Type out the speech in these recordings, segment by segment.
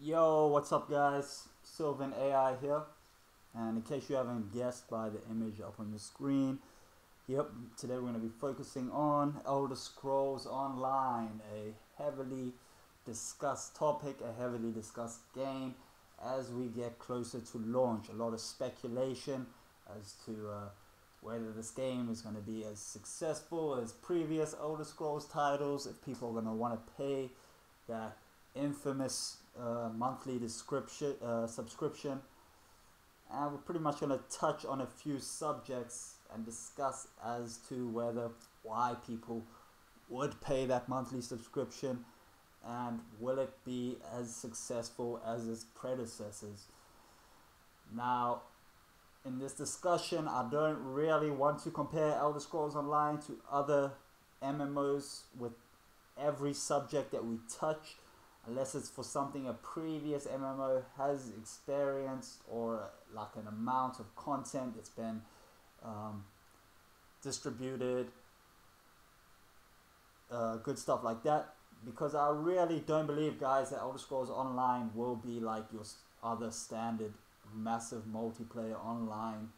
Yo, what's up guys? Sylvan AI here, and in case you haven't guessed by the image up on your screen, today we're going to be focusing on Elder Scrolls Online, a heavily discussed topic, a heavily discussed game as we get closer to launch. A lot of speculation as to whether this game is going to be as successful as previous Elder Scrolls titles, if people are going to want to pay that infamous monthly subscription, and we're pretty much going to touch on a few subjects and discuss as to why people would pay that monthly subscription, and will it be as successful as its predecessors. Now, in this discussion, I don't really want to compare Elder Scrolls Online to other MMOs with every subject that we touch, unless it's for something a previous MMO has experienced, or like an amount of content that's been distributed, good stuff like that. Because I really don't believe, guys, that Elder Scrolls Online will be like your other standard massive multiplayer online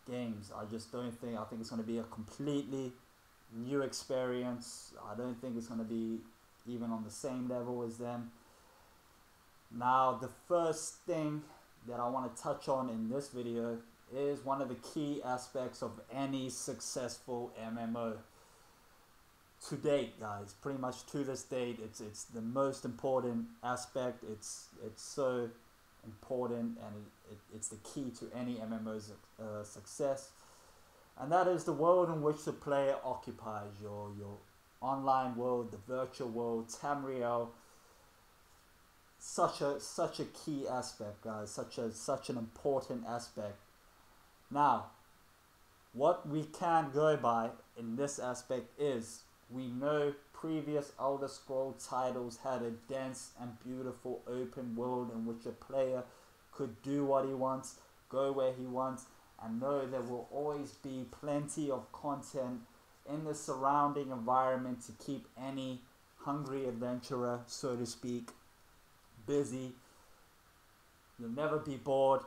games. I just don't think. I think it's going to be a completely new experience. I don't think it's going to be even on the same level as them. Now, the first thing that I want to touch on in this video is one of the key aspects of any successful MMO to date, guys. Pretty much to this date, it's the most important aspect. It's so important, and it's the key to any MMO's success, and that is the world in which the player occupies. Your online world, the virtual world, Tamriel. Such a key aspect, guys. Such an important aspect. Now, what we can go by in this aspect is, we know previous Elder Scrolls titles had a dense and beautiful open world in which a player could do what he wants, go where he wants, and know there will always be plenty of content in the surrounding environment to keep any hungry adventurer, so to speak, busy. You'll never be bored.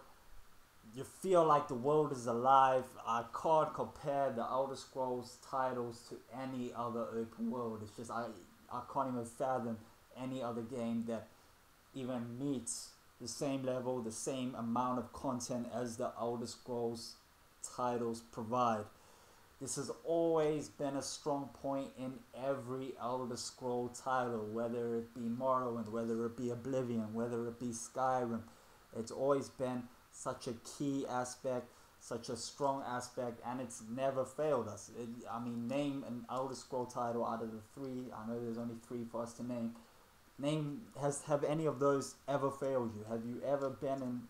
You feel like the world is alive. I can't compare the Elder Scrolls titles to any other open world. It's just, I can't even fathom any other game that even meets the same level, the same amount of content as the Elder Scrolls titles provide. This has always been a strong point in every Elder Scroll title, whether it be Morrowind, whether it be Oblivion, whether it be Skyrim. It's always been such a key aspect, such a strong aspect, and it's never failed us. I mean, name an Elder Scroll title out of the three. I know there's only three for us to name. Have any of those ever failed you? Have you ever been in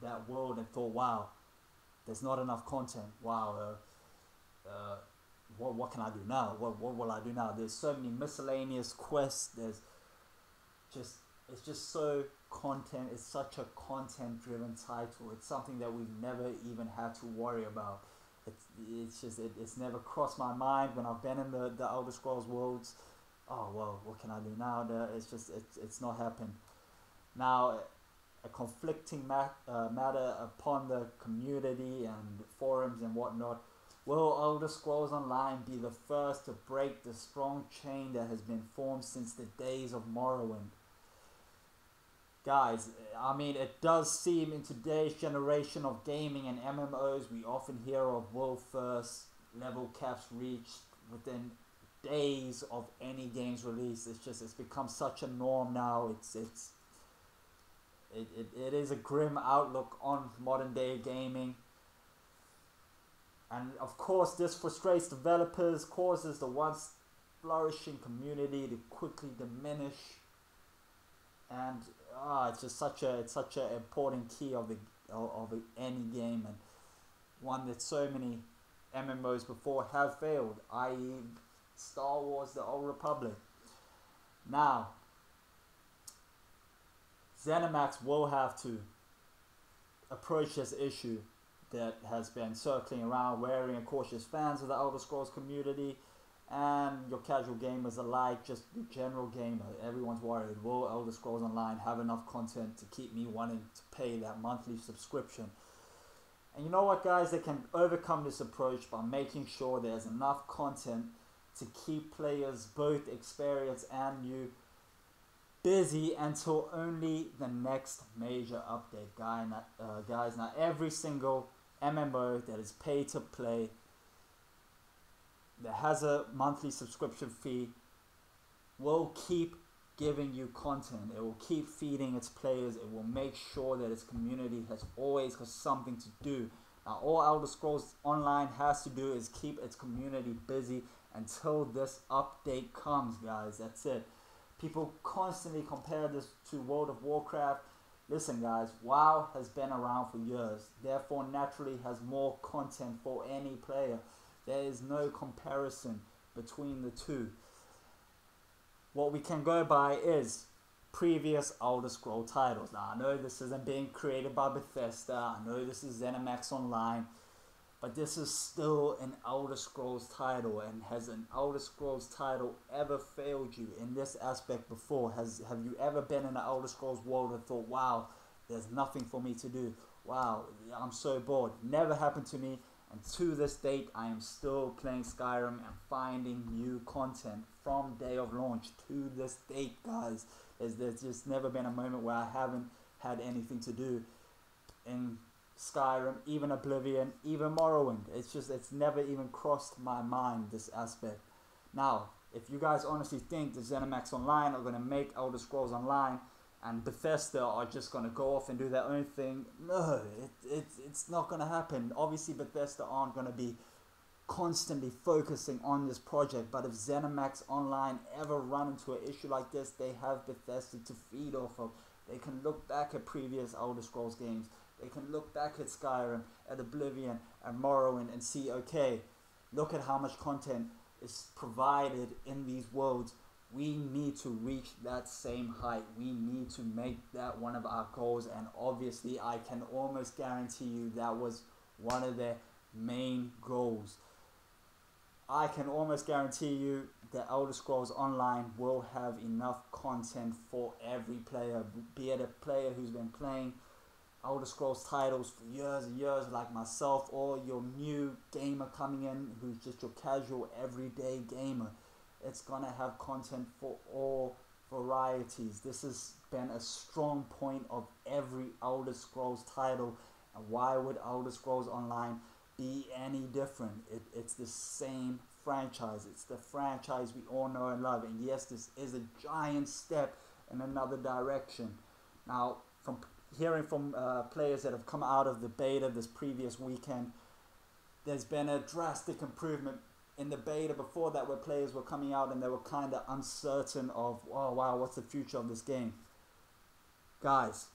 that world and thought, wow, there's not enough content? Wow, what can I do now? What will I do now? There's so many miscellaneous quests. It's just so content. It's such a content driven title. It's something that we've never even had to worry about. It's never crossed my mind when I've been in the Elder Scrolls worlds. Oh well, what can I do now? It's not happened. Now, a conflicting matter upon the community and forums and whatnot. Will Elder Scrolls Online be the first to break the strong chain that has been formed since the days of Morrowind? Guys, I mean, it does seem in today's generation of gaming and MMOs, we often hear of world first, level caps reached within days of any game's release. It's become such a norm now. It is a grim outlook on modern day gaming. And of course, this frustrates developers, causes the once flourishing community to quickly diminish, and it's just such an important key of any game, and one that so many MMOs before have failed, i.e. Star Wars: The Old Republic. Now, Zenimax will have to approach this issue that has been circling around, wary and cautious fans of the Elder Scrolls community, and your casual gamers alike, just the general gamer. Everyone's worried, will Elder Scrolls Online have enough content to keep me wanting to pay that monthly subscription? And you know what, guys, they can overcome this approach by making sure there's enough content to keep players, both experienced and new, busy until only the next major update, guys. Now, every single MMO that is pay to play, that has a monthly subscription fee, will keep giving you content. It will keep feeding its players. It will make sure that its community has always got something to do. Now, all Elder Scrolls Online has to do is keep its community busy until this update comes, guys. That's it. People constantly compare this to World of Warcraft. Listen, guys, WoW has been around for years, therefore naturally has more content for any player. There is no comparison between the two. What we can go by is previous Elder Scroll titles. Now, I know this isn't being created by Bethesda. I know this is Zenimax Online. But this is still an Elder Scrolls title. And has an Elder Scrolls title ever failed you in this aspect before? Have you ever been in the Elder Scrolls world and thought, wow, there's nothing for me to do? Wow, I'm so bored. Never happened to me. And to this date, I am still playing Skyrim and finding new content from day of launch to this date, guys. There's just never been a moment where I haven't had anything to do in Skyrim, even Oblivion, even Morrowind. It's never even crossed my mind, this aspect. Now, if you guys honestly think the Zenimax Online are going to make Elder Scrolls Online and Bethesda are just going to go off and do their own thing, no, it's not going to happen. Obviously, Bethesda aren't going to be constantly focusing on this project, but if Zenimax Online ever run into an issue like this, they have Bethesda to feed off of. They can look back at previous Elder Scrolls games. They can look back at Skyrim, at Oblivion, and Morrowind and see, okay, look at how much content is provided in these worlds. We need to reach that same height. We need to make that one of our goals. And obviously, I can almost guarantee you that was one of their main goals. I can almost guarantee you that Elder Scrolls Online will have enough content for every player, be it a player who's been playing Elder Scrolls titles for years and years like myself, or your new gamer coming in who's just your casual everyday gamer. It's gonna have content for all varieties. This has been a strong point of every Elder Scrolls title, and why would Elder Scrolls Online be any different? It's the same franchise. It's the franchise we all know and love, and yes, this is a giant step in another direction. Now, from hearing from players that have come out of the beta this previous weekend, there's been a drastic improvement in the beta before that, where players were coming out and they were kind of uncertain of, oh wow, what's the future of this game? Guys,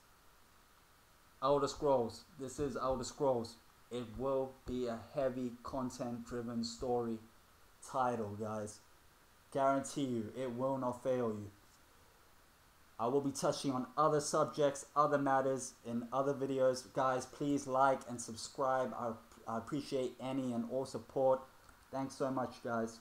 Elder Scrolls, this is Elder Scrolls. It will be a heavy content driven story title, guys. Guarantee you, it will not fail you. I will be touching on other subjects, other matters in other videos. Guys, please like and subscribe. I appreciate any and all support. Thanks so much, guys.